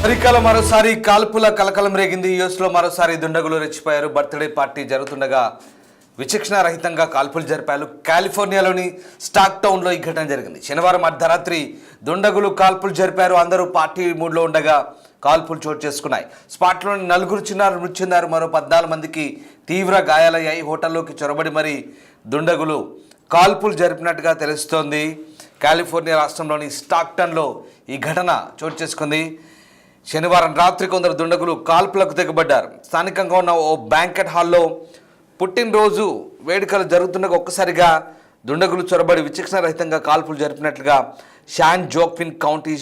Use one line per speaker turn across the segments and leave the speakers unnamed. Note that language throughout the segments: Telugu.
అమెరికాలో మరోసారి కాల్పుల కలకలం రేగింది. యుఎస్లో మరోసారి దుండగులు రెచ్చిపోయారు. బర్త్డే పార్టీ జరుగుతుండగా విచక్షణ రహితంగా కాల్పులు జరిపారు. కాలిఫోర్నియాలోని స్టాక్ టౌన్లో ఈ ఘటన జరిగింది. శనివారం అర్ధరాత్రి దుండగులు కాల్పులు జరిపారు. అందరూ పార్టీ మూడ్లో ఉండగా కాల్పులు చోటు చేసుకున్నాయి. స్పాట్లోని 4 చిన్నారులు మృతి చెందారు. మరో 14 మందికి తీవ్ర గాయాలయ్యాయి. హోటల్లోకి చొరబడి మరీ దుండగులు కాల్పులు జరిపినట్టుగా తెలుస్తోంది. కాలిఫోర్నియా రాష్ట్రంలోని స్టాక్టన్లో ఈ ఘటన చోటు చేసుకుంది. శనివారం రాత్రి కొందరు దుండగులు కాల్పులకు తెగబడ్డారు. స్థానికంగా ఉన్న ఓ బ్యాంకెట్ హాల్లో పుట్టినరోజు వేడుకలు జరుగుతుండగా ఒక్కసారిగా దుండగులు చొరబడి విచక్షణ రహితంగా కాల్పులు జరిపినట్లుగా San Joaquin County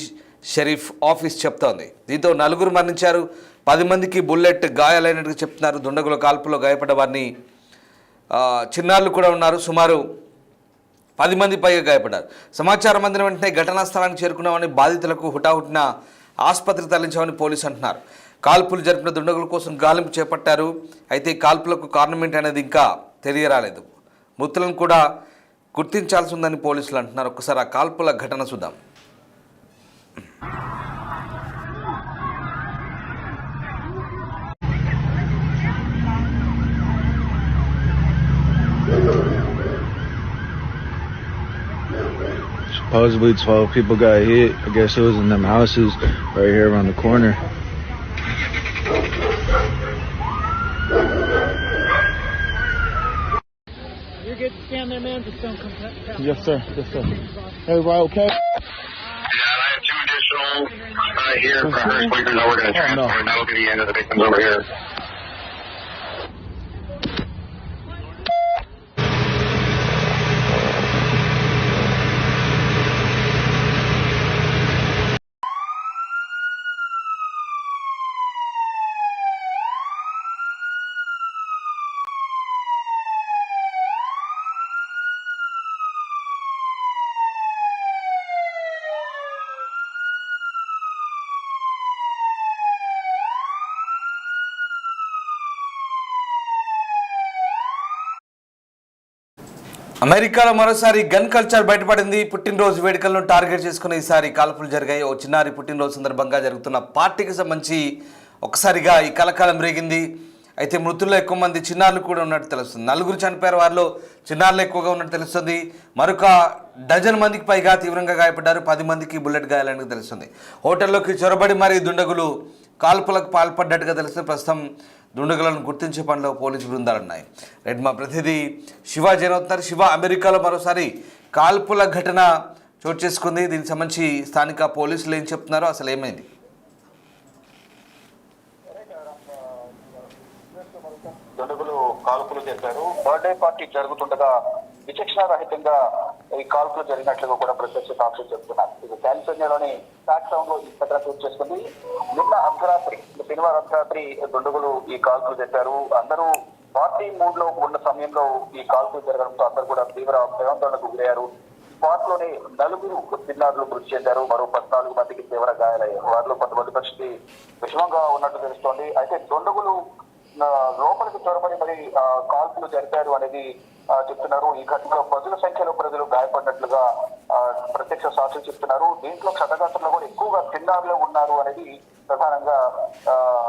sheriff office చెప్తోంది. దీంతో 4 మరణించారు. 10 మందికి బుల్లెట్ గాయాలైనట్టుగా చెప్తున్నారు. దుండగుల కాల్పులో గాయపడ్డ వారిని చిన్నారులు కూడా ఉన్నారు. సుమారు 10 మంది పైగా గాయపడ్డారు. సమాచారం అందిన వెంటనే ఘటనా స్థలానికి చేరుకున్నామని, బాధితులకు హుటాహుటిన ఆసుపత్రికి తరలించామని పోలీసు అంటున్నారు. కాల్పులు జరిపిన దుండగుల కోసం గాలింపు చేపట్టారు. అయితే ఈ కాల్పులకు కారణం ఏంటనేది ఇంకా తెలియరాలేదు. మృతులను కూడా గుర్తించాల్సి ఉందని పోలీసులు అంటున్నారు. ఒకసారి ఆ కాల్పుల ఘటన చూద్దాం.
Supposedly 12 people got hit. I guess it was in them houses right here around the corner.
You're good to stand there, man. Just don't come back.
Yes, sir. Yes, sir. Everybody okay?
Yeah, I have 2 additional here for her sleepers that we're going to transfer, and that'll be the end of the victims over here.
అమెరికాలో మరోసారి గన్ కల్చర్ బయటపడింది. పుట్టినరోజు వేడుకలను టార్గెట్ చేసుకుని ఈసారి కాల్పులు జరిగాయి. ఓ చిన్నారి పుట్టినరోజు సందర్భంగా జరుగుతున్న పార్టీకి సంబంధించి ఒకసారిగా ఈ కలకాలం రేగింది. అయితే మృతుల్లో ఎక్కువ మంది చిన్నారులు కూడా ఉన్నట్టు తెలుస్తుంది. 4 చనిపోయారు. వారిలో చిన్నారులు ఎక్కువగా ఉన్నట్టు తెలుస్తుంది. మరొక 12 మందికి పైగా తీవ్రంగా గాయపడ్డారు. 10 మందికి బుల్లెట్ గాయాలని తెలుస్తుంది. హోటల్లోకి చొరబడి మరీ దుండగులు కాల్పులకు పాల్పడ్డట్టుగా తెలుస్తుంది. ప్రస్తుతం దుండగులను గుర్తించే పనిలో పోలీసు బృందాలు ఉన్నాయి. రైట్, మా ప్రతినిధి శివ జైనవుతున్నారు. శివ, అమెరికాలో మరోసారి కాల్పుల ఘటన చోటు చేసుకుంది. దీనికి సంబంధించి స్థానిక పోలీసులు ఏం చెప్తున్నారు, అసలు ఏమైంది?
దుండగులు కాల్పులు జరిపారు. బర్త్డే పార్టీ జరుగుతుండగా విచక్షణ రహితంగా ఈ కాల్పులు జరిగినట్లుగా కూడా ప్రత్యక్ష సాక్షులు చెప్తున్నారు. ఇది కాలిఫోర్నియాలోని స్టాక్ టౌన్ లో ఈ ఘటన చోటు చేసుకుంది. శనివారం అర్ధరాత్రి దుండగులు ఈ కాల్పులు జరిపారు. అందరూ పార్టీ మూడ్ లో ఉన్న సమయంలో ఈ కాల్పులు జరగడంతో అందరూ కూడా తీవ్ర భయాందోళనకు గురయ్యారు. స్పాట్ లోనే 4 చిన్నారులు మృతి చెందారు. మరో 14 మందికి తీవ్ర గాయాలయ్యారు. వారిలో కొంతమంది పరిస్థితి విషమంగా ఉన్నట్టు తెలుస్తోంది. అయితే దుండగులు లోపలికి చొరబడి మరి కాల్పులు జరిపారు అనేది చెప్తున్నారు. ఈ ఘటనలో పదుల సంఖ్యలో ప్రజలు గాయపడినట్లుగా ప్రత్యక్ష సాక్షులు చెప్తున్నారు. దీంట్లో క్షతగాత్రులు కూడా ఎక్కువగా చిన్నారులే ఉన్నారు అనేది ప్రధానంగా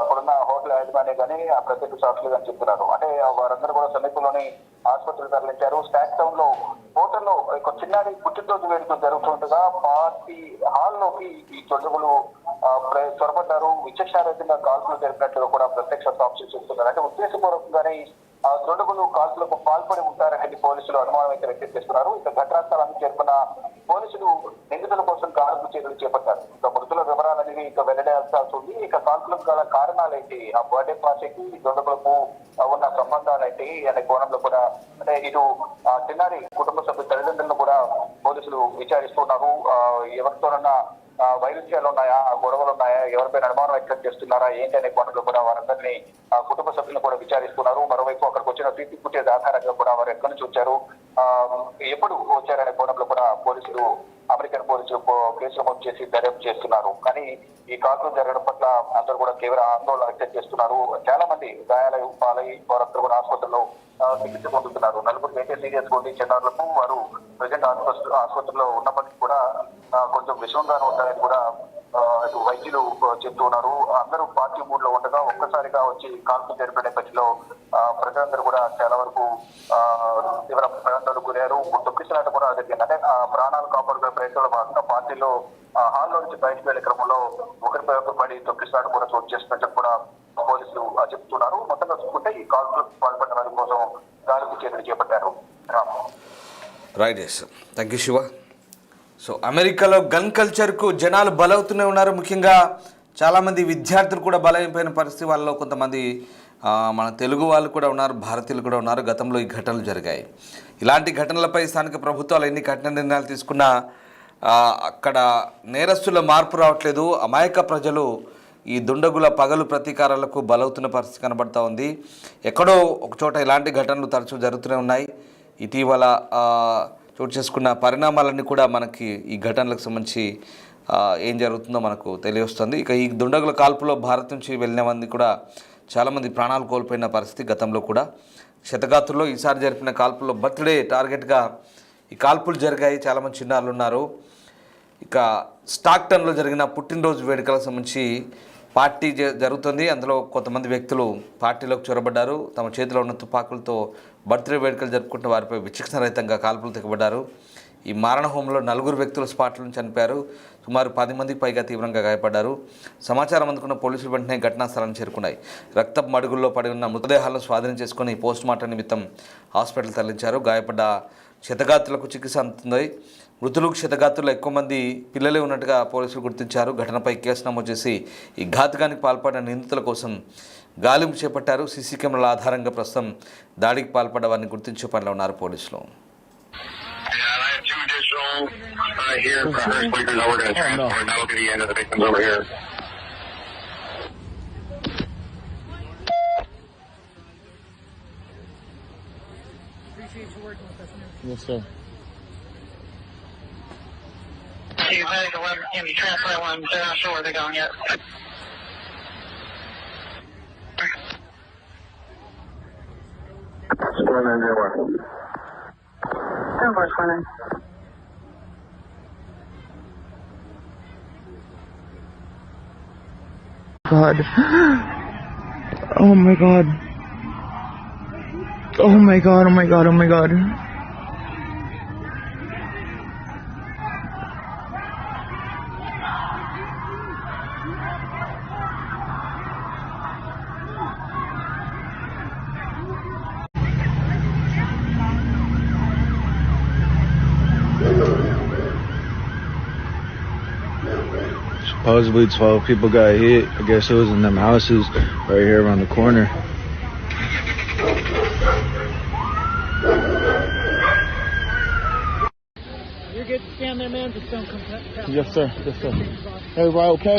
అక్కడున్న హోటల్ యాజమాన్య కానీ ఆ ప్రత్యక్ష సాక్షులు కానీ చెప్తున్నారు. అంటే వారందరూ కూడా సమీపంలోని ఆసుపత్రికి తరలించారు. స్టాక్ టౌన్ లో హోటల్లో ఒక చిన్నారి పుట్టినరోజు వేడుక జరుగుతుండగా పార్టీ హాల్లోకి ఈ దుండగులు చొరబడ్డారు. విచక్షణారహితంగా కాల్పులు జరిపినట్లుగా కూడా ప్రత్యక్ష సాక్షులు చెప్తున్నారు. అంటే ఉద్దేశపూర్వకంగానే దుండగులు కాల్పులకు పాల్పడి ఉంటారనేది పోలీసులు అనుమానం అయితే వ్యక్తం చేస్తున్నారు. ఇక ఘటనా స్థలానికి చేరుకున్న పోలీసులు నిందితుల కోసం గాలింపు చర్యలు చేపట్టారు. ఇక మృతుల వివరాలనేవి ఇక వెల్లడించాల్సి ఉంది. ఇక కాల్పులకు గల కారణాలేంటి, ఆ బర్త్డే పార్టీకి దుండగులకు ఉన్న సంబంధాలేంటి అనే కోణంలో కూడా అంటే ఇటు చిన్నారి కుటుంబ సభ్యుల తల్లిదండ్రులను కూడా పోలీసులు విచారిస్తున్నారు. ఎవరితోనన్నా వైరుధ్యాలు ఉన్నాయా, గొడవలు ఉన్నాయా, ఎవరిపైన అనుమానం వ్యక్తం చేస్తున్నారా ఏంటి అనే కోణంలో కూడా వారందరినీ కుటుంబ సభ్యులను కూడా విచారిస్తున్నారు. మరోవైపు అక్కడికి వచ్చిన సీసీ ఫుటేజ్ ఆధారంగా కూడా వారు ఎక్కడి నుంచి వచ్చారు, ఎప్పుడు వచ్చారనే కోణంలో కూడా పోలీసులు అమెరికన్ పోలీసులు కేసులు నమోదు చేసి దర్యాప్తు చేస్తున్నారు. కానీ ఈ కాల్పులు జరగడం పట్ల అందరూ కూడా తీవ్ర ఆందోళన వ్యక్తం చేస్తున్నారు. చాలా మంది గాయాల పాలై వారందరూ కూడా ఆసుపత్రిలో చికిత్స పొందుతున్నారు. 4 అయితే సీరియస్ గా ఉంది. చిన్నారులకు వారు ప్రజెంట్ ఆసుపత్రిలో ఉన్నప్పటికీ కూడా కొంచెం విషమంగానే ఉంటారని కూడా అటు వైద్యులు చెప్తున్నారు. అందరూ పార్టీ మూడ్ లో ఉండగా ఒక్కసారిగా వచ్చి కాల్పులు జరిపే నేపథ్యంలో ప్రజలందరూ కూడా చాలా వరకు తీవ్ర ప్రయాణాలకు గురయ్యారు. తొక్కిసలాట కూడా జరిగింది. అంటే ప్రాణాలు కాపాడుకునే ప్రయత్నంలో భాగంగా పార్టీలో హాల్లో నుంచి బయటకు వెళ్లే క్రమంలో ఒకరిపై ఒకరు పడి తొక్కిసలాట కూడా చోటు చేసినట్టు కూడా పోలీసులు చెప్తున్నారు. మొత్తంగా చూసుకుంటే ఈ కాల్పులకు పాల్పడిన వారి కోసం గాలింపు చర్యలు చేపట్టారు.
Right thank you Shiva. So అమెరికాలో గన్ కల్చర్కు జనాలు బలవుతూనే ఉన్నారు. ముఖ్యంగా చాలామంది విద్యార్థులు కూడా బలైపోయిన పరిస్థితి. వాళ్ళలో కొంతమంది మన తెలుగు వాళ్ళు కూడా ఉన్నారు, భారతీయులు కూడా ఉన్నారు. గతంలో ఈ ఘటనలు జరిగాయి. ఇలాంటి ఘటనలపై స్థానిక ప్రభుత్వాలు ఎన్ని కఠిన నిర్ణయాలు తీసుకున్నా అక్కడ నేరస్తుల మార్పు రావట్లేదు. అమాయక ప్రజలు ఈ దుండగుల పగలు ప్రతీకారాలకు బలవుతున్న పరిస్థితి కనబడుతూ ఉంది. ఎక్కడో ఒక చోట ఇలాంటి ఘటనలు తరచూ జరుగుతూనే ఉన్నాయి. ఇటీవల చోటు చేసుకున్న పరిణామాలన్నీ కూడా మనకి ఈ ఘటనలకు సంబంధించి ఏం జరుగుతుందో మనకు తెలియవస్తుంది. ఇక ఈ దుండగుల కాల్పులో భారత్ నుంచి వెళ్ళిన మంది కూడా చాలామంది ప్రాణాలు కోల్పోయిన పరిస్థితి. గతంలో కూడా శతగాత్రుల్లో ఈసారి జరిపిన కాల్పుల్లో బర్త్డే టార్గెట్గా ఈ కాల్పులు జరిగాయి. చాలామంది చిన్నారులు ఉన్నారు. ఇక స్టాక్టన్లో జరిగిన పుట్టినరోజు వేడుకలకు సంబంధించి పార్టీ జరుగుతుంది. అందులో కొంతమంది వ్యక్తులు పార్టీలోకి చొరబడ్డారు. తమ చేతిలో ఉన్న తుపాకులతో బర్త్డే వేడుకలు జరుపుకుంటున్న వారిపై విచక్షణ రహితంగా కాల్పులు తెగబడ్డారు. ఈ మారణహోమంలో 4 వ్యక్తులు స్పాట్లను చనిపోయారు. సుమారు 10 మందికి పైగా తీవ్రంగా గాయపడ్డారు. సమాచారం అందుకున్న పోలీసులు వెంటనే ఘటనా స్థలాన్ని చేరుకున్నాయి. రక్తపు మడుగుల్లో పడి ఉన్న మృతదేహాలను స్వాధీనం చేసుకుని పోస్టుమార్టం నిమిత్తం హాస్పిటల్ తరలించారు. గాయపడ్డ క్షతగాత్రులకు చికిత్స అందుతుంది. మృతులు క్షతగాత్రులు ఎక్కువ మంది పిల్లలే ఉన్నట్టుగా పోలీసులు గుర్తించారు. ఘటనపై కేసు నమోదు చేసి ఈ ఘాతుకానికి పాల్పడిన నిందితుల కోసం గాలింపు చేపట్టారు. సీసీ కెమెరాల ఆధారంగా ప్రస్తుతం దాడికి పాల్పడ్డ వారిని గుర్తించే పనిలో ఉన్నారు పోలీసులు.
Here for Hurst Quakers, we're going to transport, and that'll be the end of the victims over here.
Appreciate you working with us, man.
Yes, sir.
You better go over and transfer that one. They're not sure where they're going yet.
Square 901.
Over, Square.
God. Oh my God. Oh my God, oh my God, oh my God.
Supposedly 12 people got hit. I guess it was in them houses right here around the corner.
You're good to stand there, man. Just don't come past.
Yes, sir. Yes, sir. Everybody okay?